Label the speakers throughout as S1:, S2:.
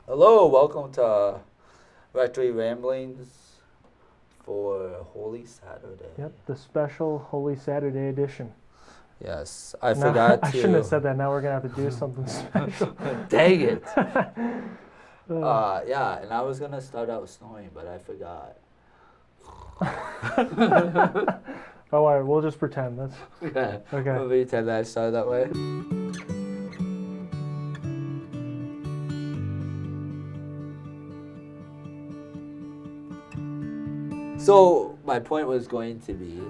S1: Hello, welcome to Rectory Ramblings for Holy Saturday.
S2: Yep, the special Holy Saturday edition.
S1: Yes, I
S2: Now,
S1: forgot to.
S2: I shouldn't have said that. Now we're going to have to do something special.
S1: Dang it!
S2: Uh,
S1: Yeah, and I was gonna start out snoring, but I forgot.
S2: Oh, all right, we'll just pretend. That's
S1: Okay.
S2: okay.
S1: I'll pretend that I started that way. So my point was going to be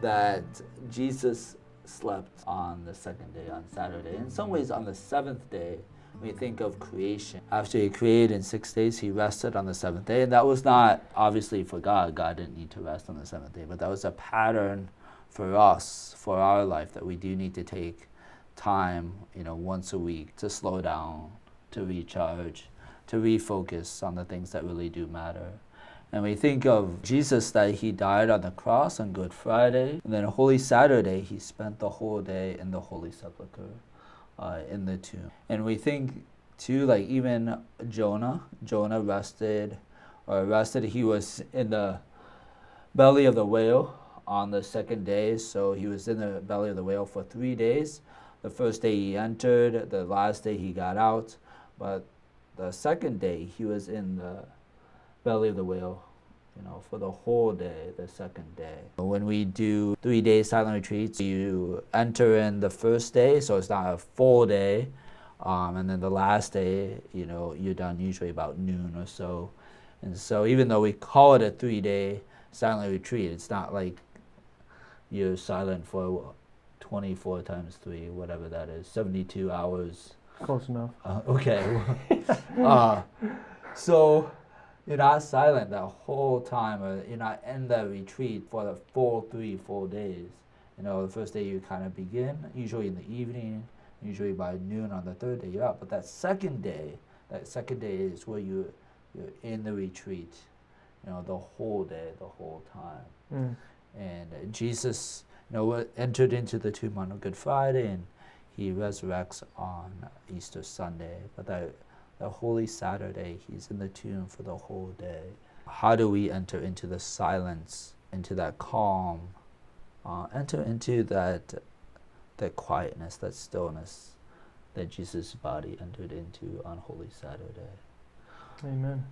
S1: that Jesus slept on the second day, on Saturday. In some ways, on the seventh day, when you think of creation, after he created in 6 days, he rested on the seventh day. And that was not obviously for God. God didn't need to rest on the seventh day, but that was a pattern for us, for our life, that we do need to take time, once a week to slow down, to recharge, to refocus on the things that really do matter. And we think of Jesus, that he died on the cross on Good Friday, and then Holy Saturday, he spent the whole day in the Holy Sepulchre, in the tomb. And we think too, like even Jonah rested, he was in the belly of the whale on the second day, so he was in the belly of the whale for 3 days. The first day he entered, the last day he got out, but the second day he was in the belly of the whale, for the whole day, the second day. When we do 3-day silent retreats, you enter in the first day, so it's not a full day, and then the last day, you're done usually about noon or so. And so even though we call it a 3-day silent retreat, it's not like you're silent for 24 times 3, whatever that is, 72 hours.
S2: Close enough.
S1: Okay. So you're not silent that whole time, or you're not in the retreat for the full 3 full days. The first day you kind of begin, usually in the evening, usually by noon on the third day you're out. But that second day is where you're in the retreat, the whole day, the whole time. And Jesus, entered into the tomb on Good Friday, and he resurrects on Easter Sunday. But the Holy Saturday, he's in the tomb for the whole day. How do we enter into the silence, into that calm, enter into that quietness, that stillness that Jesus' body entered into on Holy Saturday?
S2: Amen.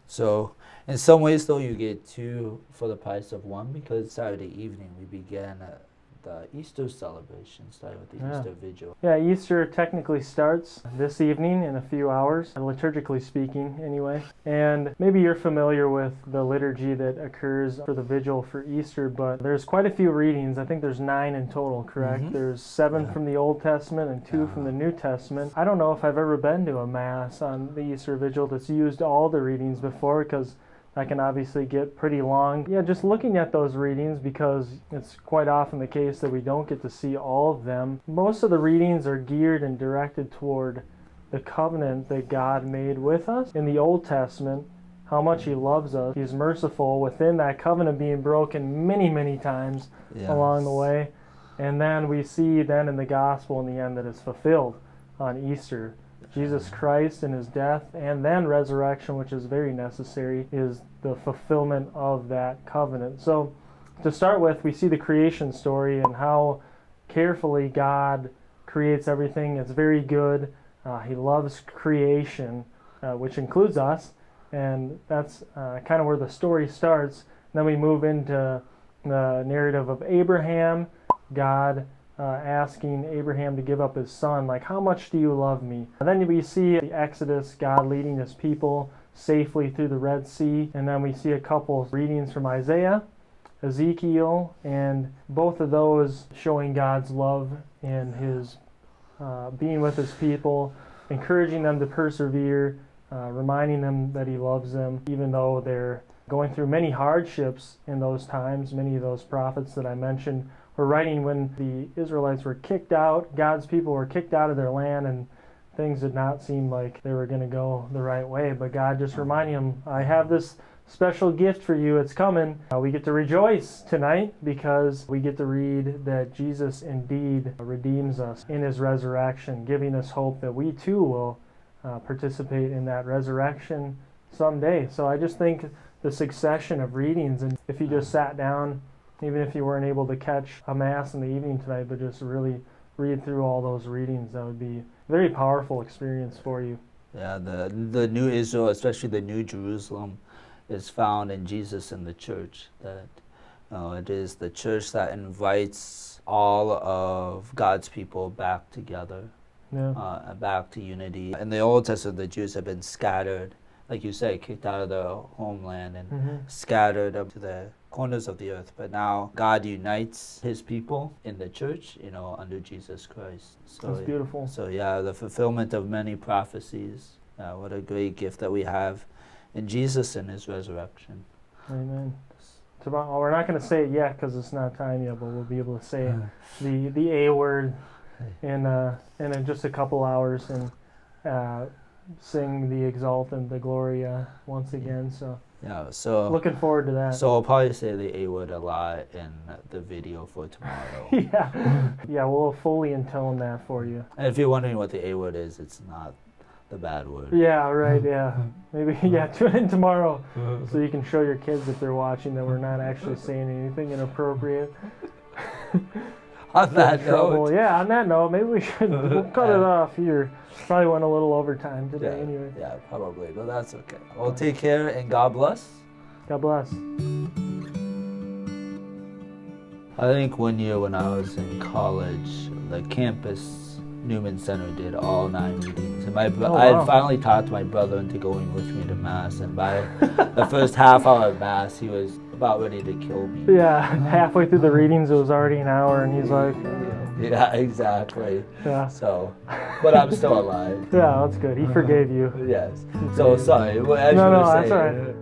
S1: So in some ways, though, you get 2 for the price of 1, because Saturday evening we began the Easter celebration, starting with the Easter Vigil.
S2: Yeah, Easter technically starts this evening in a few hours, liturgically speaking anyway. And maybe you're familiar with the liturgy that occurs for the vigil for Easter, but there's quite a few readings. I think there's 9 in total, correct?
S1: Mm-hmm.
S2: There's 7 from the Old Testament and 2 from the New Testament. I don't know if I've ever been to a Mass on the Easter Vigil that's used all the readings before, because that can obviously get pretty long. Yeah, just looking at those readings, because it's quite often the case that we don't get to see all of them. Most of the readings are geared and directed toward the covenant that God made with us. In the Old Testament, how much he loves us. He's merciful within that covenant being broken many, many times along the way. And then we see then in the gospel in the end that it's fulfilled on Easter. Jesus Christ and his death and then resurrection, which is very necessary, is the fulfillment of that covenant. So to start with, we see the creation story and how carefully God creates everything. It's very good. He loves creation, which includes us, and that's kind of where the story starts. Then we move into the narrative of Abraham, God asking Abraham to give up his son, like, how much do you love me? And then we see the Exodus, God leading his people safely through the Red Sea. And then we see a couple readings from Isaiah, Ezekiel, and both of those showing God's love and his being with his people, encouraging them to persevere, reminding them that he loves them, even though they're going through many hardships in those times. Many of those prophets that I mentioned were writing when the Israelites were kicked out, God's people were kicked out of their land, and things did not seem like they were going to go the right way. But God just reminding them, I have this special gift for you, it's coming. We get to rejoice tonight because we get to read that Jesus indeed redeems us in his resurrection, giving us hope that we too will participate in that resurrection someday. So I just think the succession of readings, and if you just sat down, even if you weren't able to catch a Mass in the evening tonight, but just really read through all those readings, that would be a very powerful experience for you.
S1: Yeah, the new Israel, especially the new Jerusalem, is found in Jesus and the church. That it is the church that invites all of God's people back together, back to unity. In the Old Testament, the Jews have been scattered, like you say, kicked out of their homeland and scattered up to the corners of the earth. But now God unites his people in the church, under Jesus Christ. So
S2: that's beautiful.
S1: So yeah, the fulfillment of many prophecies. What a great gift that we have in Jesus and his resurrection.
S2: Amen. Tomorrow, we're not going to say it yet because it's not time yet, but we'll be able to say the A word in just a couple hours and sing the Exalt and the Gloria once again. So
S1: yeah, so
S2: looking forward to that.
S1: So I'll probably say the A word a lot in the video for tomorrow.
S2: yeah, we'll fully intone that for you.
S1: And if you're wondering what the A word is, it's not the bad word.
S2: Yeah, right, yeah. Maybe, tune in tomorrow so you can show your kids if they're watching that we're not actually saying anything inappropriate.
S1: On that note.
S2: Yeah, on that note, maybe we'll cut it off here. Probably went a little overtime today anyway.
S1: Yeah, probably, but that's okay. Well, take care and God bless.
S2: God bless.
S1: I think one year when I was in college, the campus Newman Center did all 9 meetings. And I had finally talked my brother into going with me to Mass, and by the first half hour of Mass, he was about ready to kill me.
S2: Yeah, halfway through the readings, it was already an hour, and he's like...
S1: Yeah, exactly.
S2: Yeah.
S1: So, but I'm still alive.
S2: Yeah, that's good. He forgave you.
S1: Yes. So, sorry.
S2: No, that's all right.